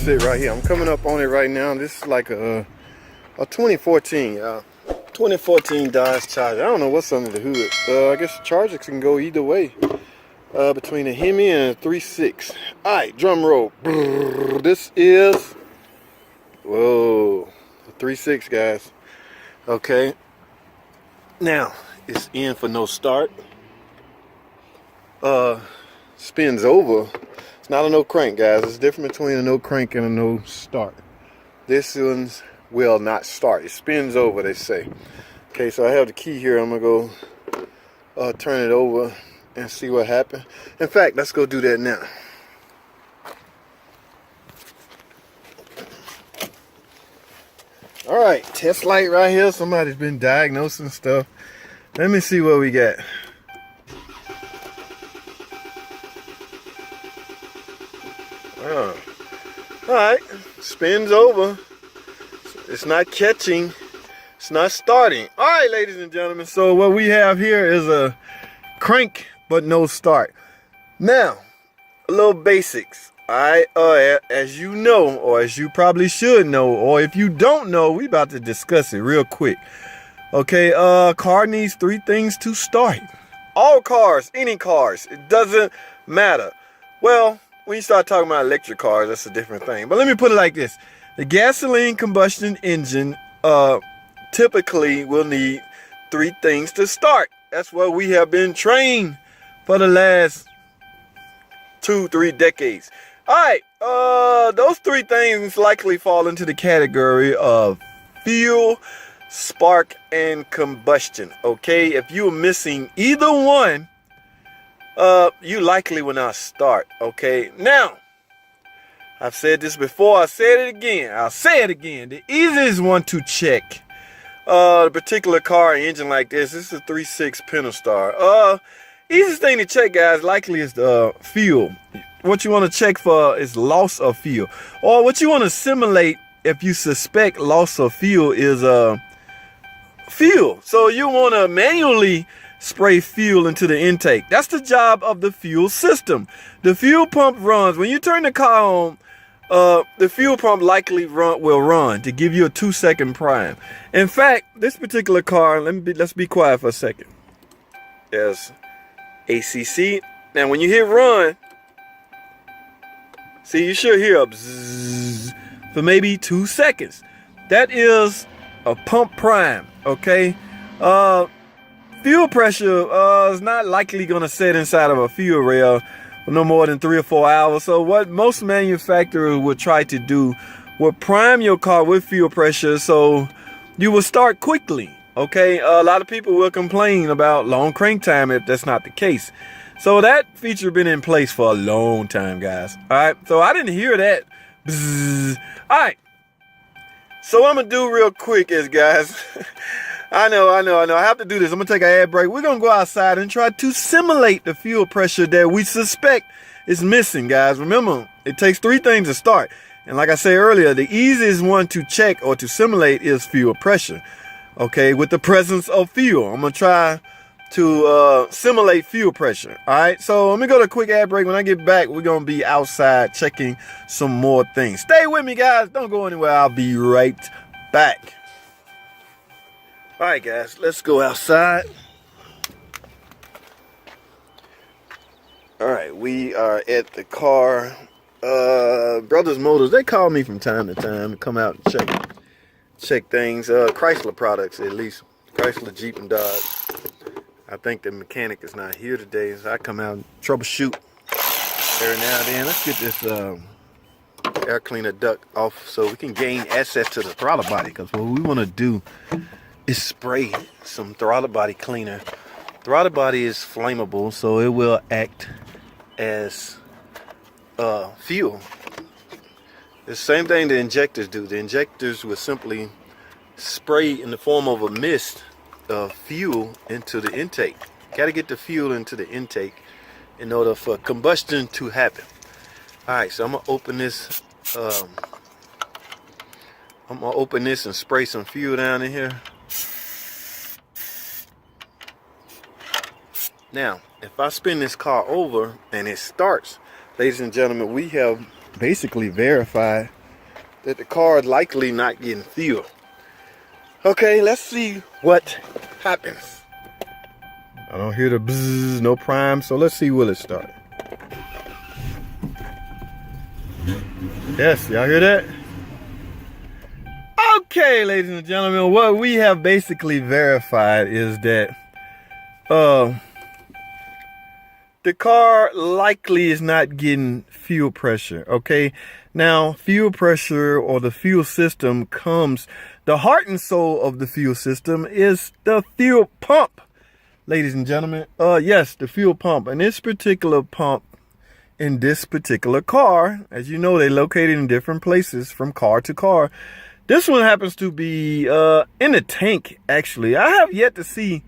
sit right here. I'm coming up on it right now. This is like a 2014 Dodge Charger. I don't know what's under the hood. I guess the Charger can go either way. Between a Hemi and a 3.6. Alright, drum roll. This is, whoa, the 3.6, guys. Okay. Now, it's in for no start. Spins over. It's not a no crank, guys. It's different between a no crank and a no start. This one's will not start. It spins over, they say. Okay, so I have the key here. I'm gonna go turn it over and see what happened. In fact, let's go do that now. All right, test light right here. Somebody's been diagnosing stuff. Let me see what we got. All right, spins over. It's not catching. It's not starting. All right, ladies and gentlemen. So what we have here is a crank, but no start. Now, a little basics. All right, as you know, or as you probably should know, or if you don't know, we about to discuss it real quick. Okay, car needs 3 things to start. All cars, any cars, it doesn't matter. Well, when you start talking about electric cars, that's a different thing. But let me put it like this. The gasoline combustion engine typically will need 3 things to start. That's what we have been trained for the last 2-3 decades. All right, those 3 things likely fall into the category of fuel, spark, and combustion. Okay, if you are missing either one, you likely will not start. Okay, now I've said this before, I said it again, I'll say it again. The easiest one to check a particular car engine like this is a 3.6 Pentastar. Easiest thing to check, guys, likely is the fuel. What you want to check for is loss of fuel, or what you want to simulate if you suspect loss of fuel is fuel. So you want to manually spray fuel into the intake. That's the job of the fuel system. The fuel pump runs when you turn the car on. The fuel pump likely will run to give you a 2-second prime. In fact, this particular car, let's be quiet for a second. There's ACC. Now, when you hit run, see, you should hear a bzzz for maybe 2 seconds. That is a pump prime. Okay. Fuel pressure is not likely going to set inside of a fuel rail for no more than 3 or 4 hours. So what most manufacturers would try to do would prime your car with fuel pressure so you will start quickly. Okay, a lot of people will complain about long crank time if that's not the case. So that feature been in place for a long time, guys. All right, so I didn't hear that. Bzzz. All right, so what I'm gonna do real quick is, guys, I know. I have to do this. I'm going to take an ad break. We're going to go outside and try to simulate the fuel pressure that we suspect is missing, guys. Remember, it takes 3 things to start. And like I said earlier, the easiest one to check or to simulate is fuel pressure. Okay, with the presence of fuel. I'm going to try to simulate fuel pressure. All right, so let me go to a quick ad break. When I get back, we're going to be outside checking some more things. Stay with me, guys. Don't go anywhere. I'll be right back. All right, guys, let's go outside. All right, we are at the car. Brothers Motors, they call me from time to time to come out and check things. Chrysler products, at least. Chrysler, Jeep, and Dodge. I think the mechanic is not here today, so I come out and troubleshoot every now and then. Let's get this air cleaner duct off so we can gain access to the throttle body, because what we want to do is spray some throttle body cleaner. Throttle body is flammable, so it will act as fuel. The same thing the injectors do. The injectors will simply spray in the form of a mist of fuel into the intake. Got to get the fuel into the intake in order for combustion to happen. All right, so I'm gonna open this. I'm gonna open this and spray some fuel down in here. Now, if I spin this car over and it starts, ladies and gentlemen, we have basically verify that the car is likely not getting fuel. Okay, let's see what happens. I don't hear the bzzz, no prime, so let's see will it start. Yes, y'all hear that? Okay, ladies and gentlemen, what we have basically verified is that the car likely is not getting fuel pressure, okay? Now, fuel pressure or the fuel system comes, the heart and soul of the fuel system is the fuel pump, ladies and gentlemen. Yes, the fuel pump. And this particular pump in this particular car, as you know, they're located in different places from car to car. This one happens to be in the tank, actually. I have yet to see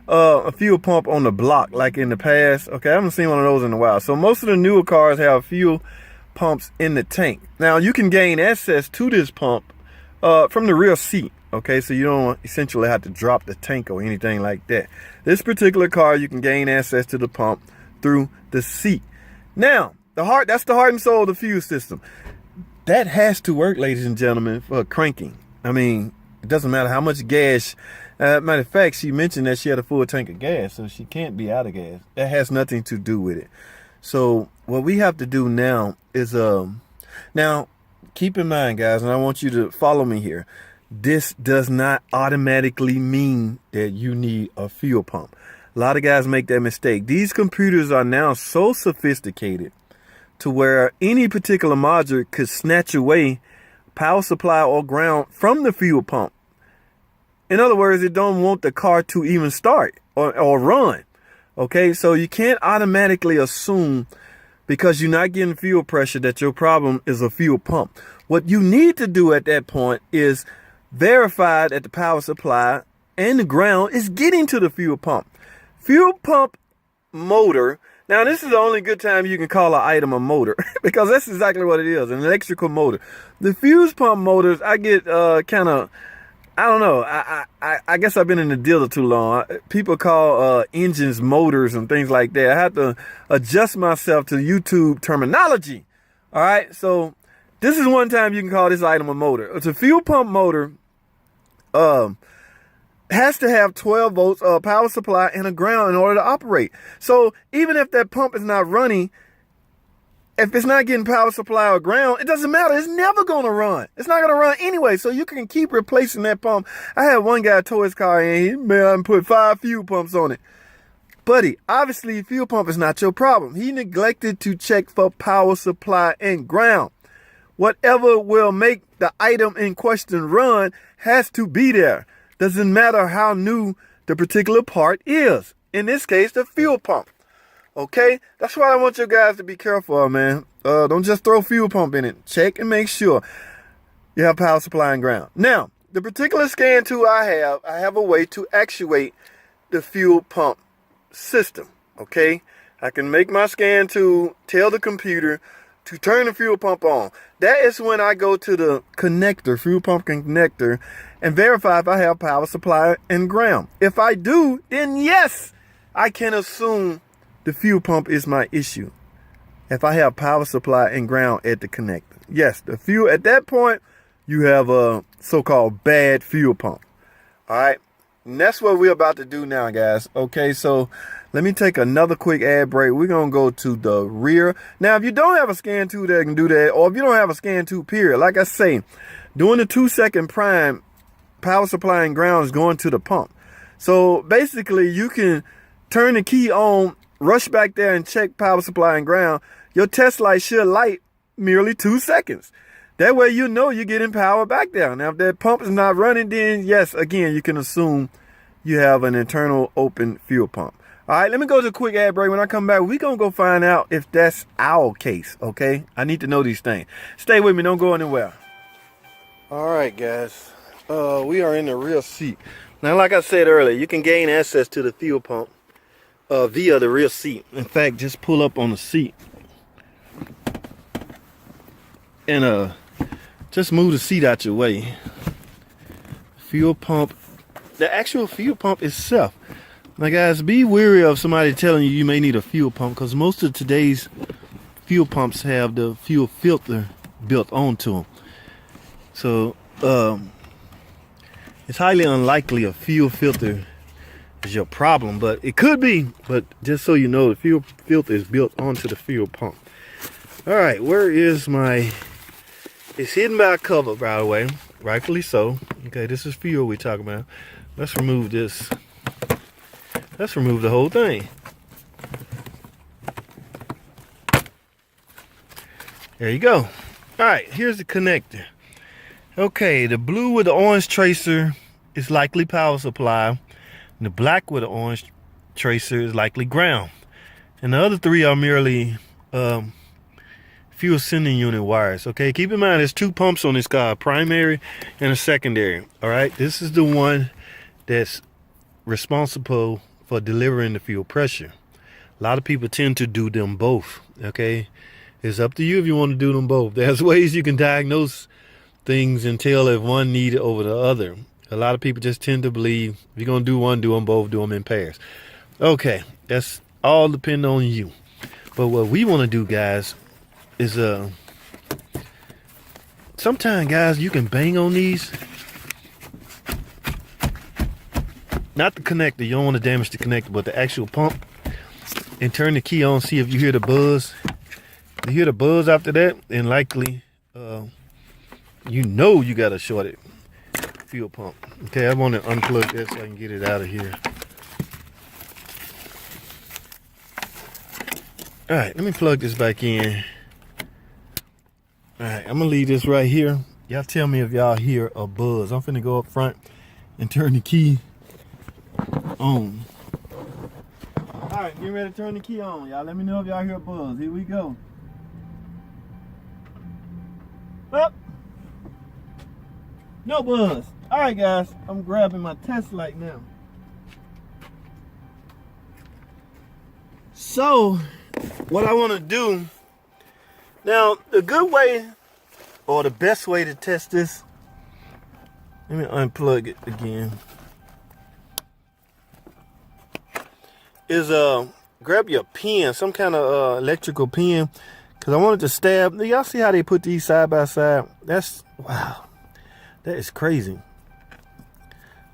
a fuel pump on the block like in the past. Okay, I haven't seen one of those in a while. So most of the newer cars have fuel pumps in the tank. Now you can gain access to this pump from the rear seat. Okay, so you don't essentially have to drop the tank or anything like that. This particular car, you can gain access to the pump through the seat. Now, that's the heart and soul of the fuel system. That has to work, ladies and gentlemen, for cranking. I mean, it doesn't matter how much gas. Matter of fact, she mentioned that she had a full tank of gas, so she can't be out of gas. That has nothing to do with it. So what we have to do now is, now keep in mind, guys, and I want you to follow me here. This does not automatically mean that you need a fuel pump. A lot of guys make that mistake. These computers are now so sophisticated to where any particular module could snatch away power supply or ground from the fuel pump. In other words, it don't want the car to even start or run. Okay, so you can't automatically assume because you're not getting fuel pressure that your problem is a fuel pump. What you need to do at that point is verify that the power supply and the ground is getting to the fuel pump. Fuel pump motor. Now, this is the only good time you can call an item a motor because that's exactly what it is, an electrical motor. The fuse pump motors, I get kind of, I don't know. I guess I've been in the dealer too long. People call engines motors and things like that. I have to adjust myself to YouTube terminology. All right. So this is one time you can call this item a motor. It's a fuel pump motor. Has to have 12 volts power supply and a ground in order to operate. So even if that pump is not running, if it's not getting power supply or ground, it doesn't matter. It's never going to run. It's not going to run anyway. So you can keep replacing that pump. I had one guy tow his car and he put 5 fuel pumps on it. Buddy, obviously fuel pump is not your problem. He neglected to check for power supply and ground. Whatever will make the item in question run has to be there. Doesn't matter how new the particular part is. In this case, the fuel pump. Okay? That's why I want you guys to be careful, man. Don't just throw fuel pump in it. Check and make sure you have power supply and ground. Now, the particular scan tool I have a way to actuate the fuel pump system. Okay? I can make my scan tool tell the computer to turn the fuel pump on. That is when I go to the connector, fuel pump connector, and verify if I have power supply and ground. If I do, then yes, I can assume the fuel pump is my issue. If I have power supply and ground at the connector. Yes, the fuel, at that point, you have a so-called bad fuel pump. All right. And that's what we're about to do now, guys. Okay, so let me take another quick ad break. We're going to go to the rear. Now, if you don't have a scan tool that can do that, or if you don't have a scan tool, period, like I say, doing the 2-second prime, power supply and ground is going to the pump. So basically, you can turn the key on, rush back there and check power supply and ground. Your test light should light merely 2 seconds. That way you know you're getting power back there. Now, if that pump is not running, then yes, again, you can assume you have an internal open fuel pump. All right, let me go to a quick ad break. When I come back, we're going to go find out if that's our case, okay? I need to know these things. Stay with me. Don't go anywhere. All right, guys. We are in the rear seat. Now, like I said earlier, you can gain access to the fuel pump via the rear seat. In fact, just pull up on the seat. And just move the seat out your way. Fuel pump. The actual fuel pump itself. Now guys, be wary of somebody telling you may need a fuel pump, because most of today's fuel pumps have the fuel filter built onto them. So it's highly unlikely a fuel filter is your problem, but it could be. But just so you know, the fuel filter is built onto the fuel pump. All right, where is my... It's hidden by a cover, by the way, rightfully so. Okay, this is fuel we're talking about. Let's remove this. Let's remove the whole thing. There you go. All right, here's the connector. Okay, the blue with the orange tracer is likely power supply. And the black with the orange tracer is likely ground. And the other three are merely fuel sending unit wires. Okay, keep in mind there's two pumps on this car, a primary and a secondary. All right, this is the one that's responsible for delivering the fuel pressure. A lot of people tend to do them both. Okay, it's up to you if you want to do them both. There's ways you can diagnose things and tell if one needed over the other. A lot of people just tend to believe if you're gonna do one, do them both, do them in pairs. Okay, that's all depend on you. But what we want to do, guys, is sometimes, guys, you can bang on these. Not the connector, you don't want to damage the connector, but the actual pump, and turn the key on, see if you hear the buzz. If you hear the buzz after that, then likely you know you got a shorted fuel pump. Okay, I want to unplug this so I can get it out of here. All right, let me plug this back in. All right, I'm gonna leave this right here. Y'all tell me if y'all hear a buzz. I'm finna go up front and turn the key on. All right, get ready to turn the key on. Y'all let me know if y'all hear a buzz. Here we go. Up. No buzz. All right, guys, I'm grabbing my test light now. So, what I want to do now, the good way or the best way to test this, let me unplug it again, is grab your pen, some kind of electrical pen, because I wanted to stab. Y'all see how they put these side by side? That's, wow, that is crazy.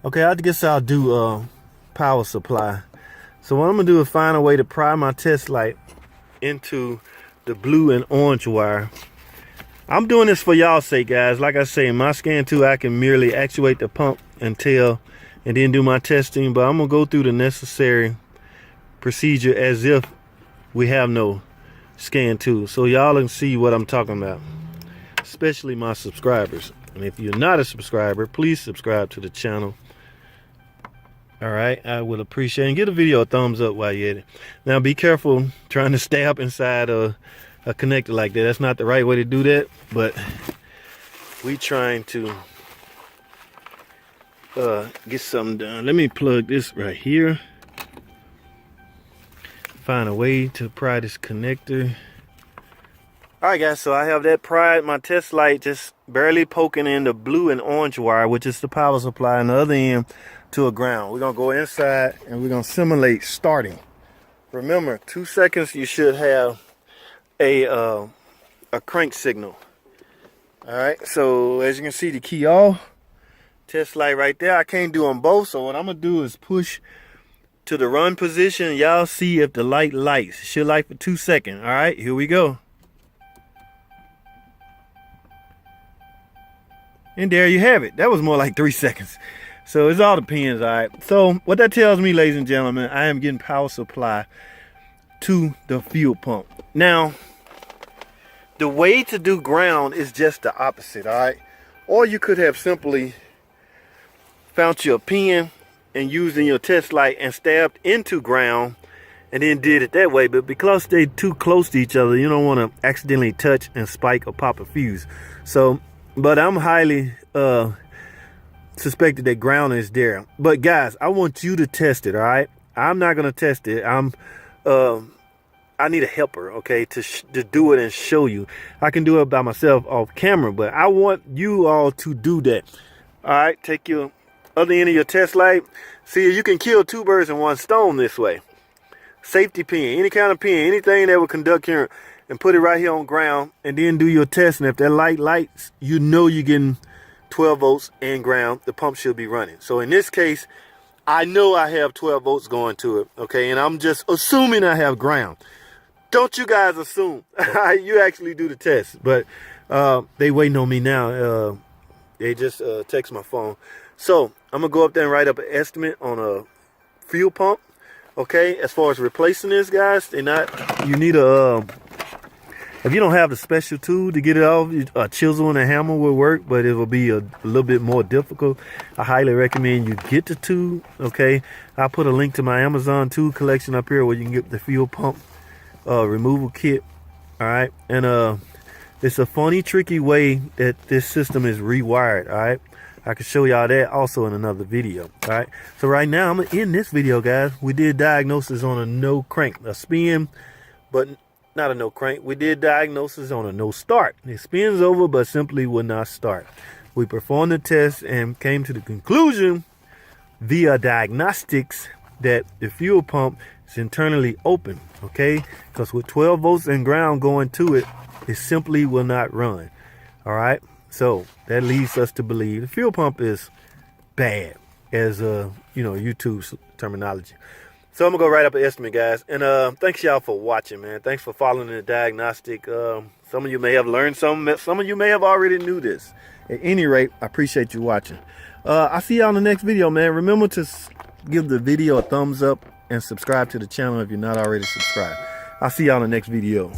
Okay, I guess I'll do power supply. So what I'm gonna do is find a way to pry my test light into the blue and orange wire. I'm doing this for y'all's sake, guys. Like I say, in my scan 2, I can merely actuate the pump and tell, and then do my testing, but I'm gonna go through the necessary procedure as if we have no scan 2, so y'all can see what I'm talking about, especially my subscribers. And if you're not a subscriber, please subscribe to the channel. All right, I would appreciate it. And give the video a thumbs up while you're at it. Now be careful trying to stab inside a connector like that. That's not the right way to do that, but we trying to get something done. Let me plug this right here. Find a way to pry this connector. All right, guys, so I have that pried. My test light just barely poking in the blue and orange wire, which is the power supply, and the other end to a ground. We're gonna go inside and we're gonna simulate starting. Remember, 2 seconds you should have a crank signal. All right, so as you can see, the key off, test light right there. I can't do them both, so what I'm gonna do is push to the run position. Y'all see if the light lights. It should light for 2 seconds. All right, here we go. And there you have it. That was more like 3 seconds. So it's all depends, all right? So what that tells me, ladies and gentlemen, I am getting power supply to the fuel pump. Now, the way to do ground is just the opposite, all right? Or you could have simply found your pen and using your test light and stabbed into ground and then did it that way. But because they're too close to each other, you don't want to accidentally touch and spike or pop a fuse. So, but I'm highly suspected that ground is there. But guys, I want you to test it, all right? I'm not gonna test it. I need a helper, okay, to do it and show you. I can do it by myself off camera, but I want you all to do that. All right, take your other end of your test light. See, you can kill 2 birds in 1 stone this way. Safety pin, any kind of pin, anything that will conduct current. and put it right here on ground, and then do your test. And if that light lights, you know you're getting 12 volts and ground. The pump should be running. So in this case, I know I have 12 volts going to it, okay? And I'm just assuming I have ground. Don't you guys assume. You actually do the test. But they waiting on me now. They just text my phone. So I'm going to go up there and write up an estimate on a fuel pump, okay? As far as replacing this, guys, you need a... if you don't have the special tool to get it off, a chisel and a hammer will work, but it will be a little bit more difficult. I highly recommend you get the tool, okay? I'll put a link to my Amazon tool collection up here where you can get the fuel pump removal kit, all right? And it's a funny, tricky way that this system is rewired, all right? I can show y'all that also in another video, all right? So right now, I'm going to end this video, guys. We did diagnosis on a no crank, a spin, but not a no crank. We did diagnosis on a no start. It spins over, but simply will not start. We performed the test and came to the conclusion via diagnostics that the fuel pump is internally open, okay? Because with 12 volts and ground going to it, it simply will not run, all right? So that leads us to believe the fuel pump is bad, as YouTube's terminology. So I'm gonna go write up an estimate, guys. And thanks y'all for watching, man. Thanks for following the diagnostic. Some of you may have learned something. Some of you may have already knew this. At any rate, I appreciate you watching. I'll see y'all in the next video, man. Remember to give the video a thumbs up and subscribe to the channel if you're not already subscribed. I'll see y'all in the next video.